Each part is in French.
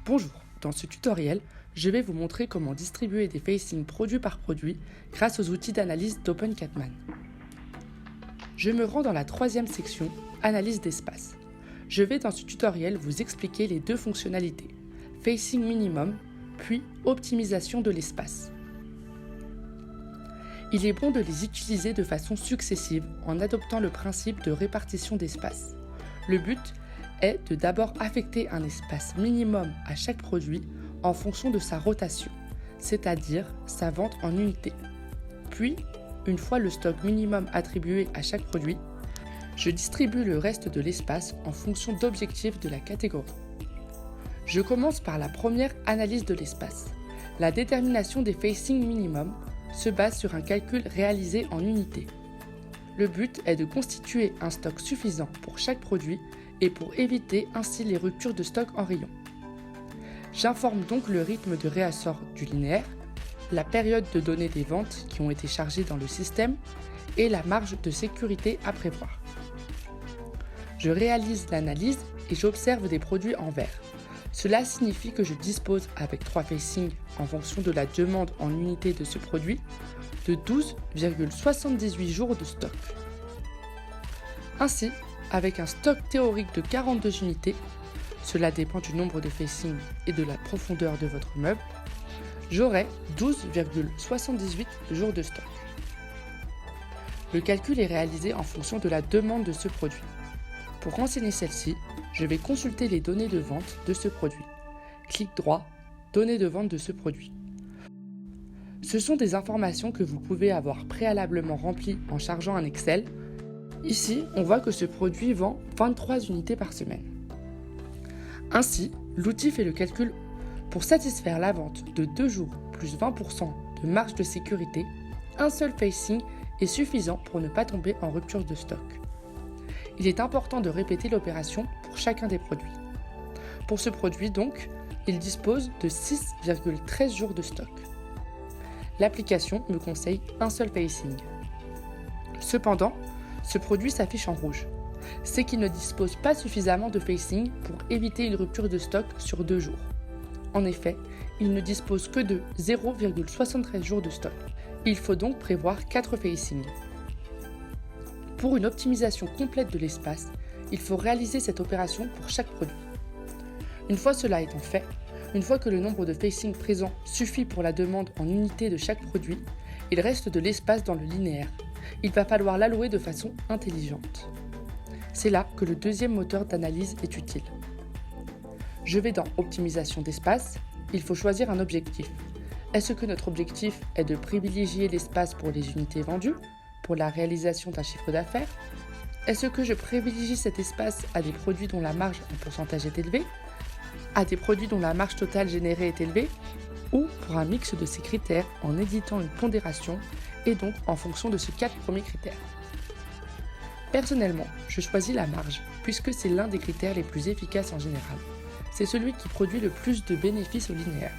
Bonjour, dans ce tutoriel, je vais vous montrer comment distribuer des facings produit par produit grâce aux outils d'analyse d'OpenCatman. Je me rends dans la troisième section, analyse d'espace. Je vais dans ce tutoriel vous expliquer les deux fonctionnalités, facing minimum, puis optimisation de l'espace. Il est bon de les utiliser de façon successive en adoptant le principe de répartition d'espace. Le but est de d'abord affecter un espace minimum à chaque produit en fonction de sa rotation, c'est-à-dire sa vente en unités. Puis, une fois le stock minimum attribué à chaque produit, je distribue le reste de l'espace en fonction d'objectifs de la catégorie. Je commence par la première analyse de l'espace. La détermination des facings minimum se base sur un calcul réalisé en unités. Le but est de constituer un stock suffisant pour chaque produit et pour éviter ainsi les ruptures de stock en rayon. J'informe donc le rythme de réassort du linéaire, la période de données des ventes qui ont été chargées dans le système et la marge de sécurité à prévoir. Je réalise l'analyse et j'observe des produits en vert. Cela signifie que je dispose, avec 3 facings en fonction de la demande en unités de ce produit, de 12,78 jours de stock. Ainsi, avec un stock théorique de 42 unités, cela dépend du nombre de facings et de la profondeur de votre meuble, j'aurai 12,78 jours de stock. Le calcul est réalisé en fonction de la demande de ce produit. Pour renseigner celle-ci, je vais consulter les données de vente de ce produit. Clic droit, données de vente de ce produit. Ce sont des informations que vous pouvez avoir préalablement remplies en chargeant un Excel. Ici, on voit que ce produit vend 23 unités par semaine. Ainsi, l'outil fait le calcul. Pour satisfaire la vente de 2 jours plus 20% de marge de sécurité, un seul facing est suffisant pour ne pas tomber en rupture de stock. Il est important de répéter l'opération pour chacun des produits. Pour ce produit donc, il dispose de 6,13 jours de stock. L'application me conseille un seul facing. Cependant, ce produit s'affiche en rouge. C'est qu'il ne dispose pas suffisamment de facing pour éviter une rupture de stock sur 2 jours. En effet, il ne dispose que de 0,73 jours de stock. Il faut donc prévoir 4 facings. Pour une optimisation complète de l'espace, il faut réaliser cette opération pour chaque produit. Une fois cela étant fait, une fois que le nombre de facings présents suffit pour la demande en unités de chaque produit, il reste de l'espace dans le linéaire. Il va falloir l'allouer de façon intelligente. C'est là que le deuxième moteur d'analyse est utile. Je vais dans Optimisation d'espace, il faut choisir un objectif. Est-ce que notre objectif est de privilégier l'espace pour les unités vendues, pour la réalisation d'un chiffre d'affaires? Est-ce que je privilégie cet espace à des produits dont la marge en pourcentage est élevée, à des produits dont la marge totale générée est élevée, ou pour un mix de ces critères en éditant une pondération et donc en fonction de ces 4 premiers critères? Personnellement, je choisis la marge puisque c'est l'un des critères les plus efficaces en général. C'est celui qui produit le plus de bénéfices au linéaire.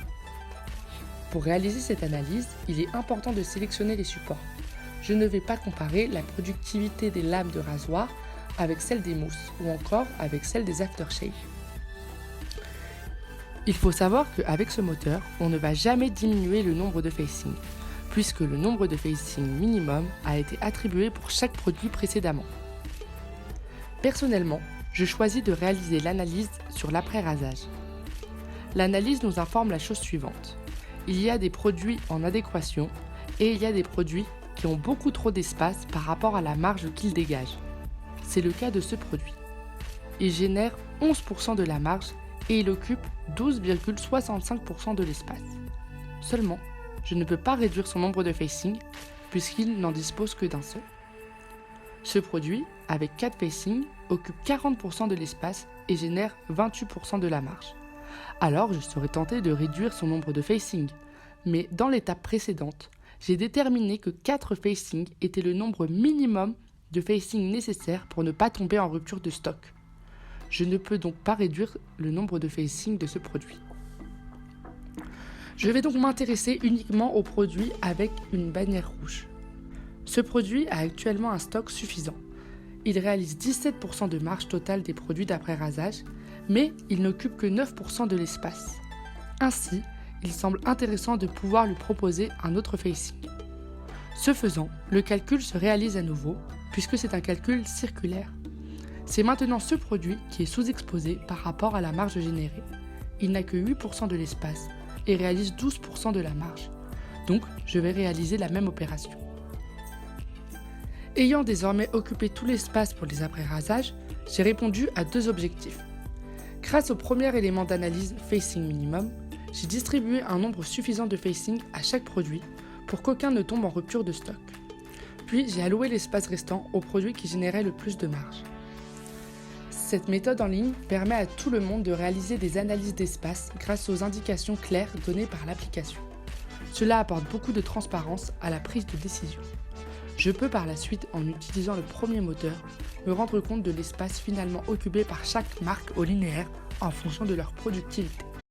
Pour réaliser cette analyse, il est important de sélectionner les supports. Je ne vais pas comparer la productivité des lames de rasoir avec celle des mousses ou encore avec celle des aftershaves. Il faut savoir qu'avec ce moteur, on ne va jamais diminuer le nombre de facings, puisque le nombre de facings minimum a été attribué pour chaque produit précédemment. Personnellement, je choisis de réaliser l'analyse sur l'après-rasage. L'analyse nous informe la chose suivante. Il y a des produits en adéquation et il y a des produits qui ont beaucoup trop d'espace par rapport à la marge qu'ils dégagent. C'est le cas de ce produit. Il génère 11% de la marge et il occupe 12,65% de l'espace. Seulement, je ne peux pas réduire son nombre de facings puisqu'il n'en dispose que d'un seul. Ce produit, avec 4 facings, occupe 40% de l'espace et génère 28% de la marge. Alors, je serais tenté de réduire son nombre de facings, mais dans l'étape précédente, j'ai déterminé que 4 facings était le nombre minimum de facings nécessaires pour ne pas tomber en rupture de stock. Je ne peux donc pas réduire le nombre de facings de ce produit. Je vais donc m'intéresser uniquement aux produits avec une bannière rouge. Ce produit a actuellement un stock suffisant. Il réalise 17% de marge totale des produits d'après rasage, mais il n'occupe que 9% de l'espace. Ainsi, il semble intéressant de pouvoir lui proposer un autre facing. Ce faisant, le calcul se réalise à nouveau, puisque c'est un calcul circulaire. C'est maintenant ce produit qui est sous-exposé par rapport à la marge générée. Il n'a que 8% de l'espace et réalise 12% de la marge. Donc, je vais réaliser la même opération. Ayant désormais occupé tout l'espace pour les après-rasages, j'ai répondu à 2 objectifs. Grâce au premier élément d'analyse facing minimum, j'ai distribué un nombre suffisant de facing à chaque produit pour qu'aucun ne tombe en rupture de stock. Puis j'ai alloué l'espace restant aux produits qui généraient le plus de marge. Cette méthode en ligne permet à tout le monde de réaliser des analyses d'espace grâce aux indications claires données par l'application. Cela apporte beaucoup de transparence à la prise de décision. Je peux par la suite, en utilisant le premier moteur, me rendre compte de l'espace finalement occupé par chaque marque au linéaire en fonction de leur productivité.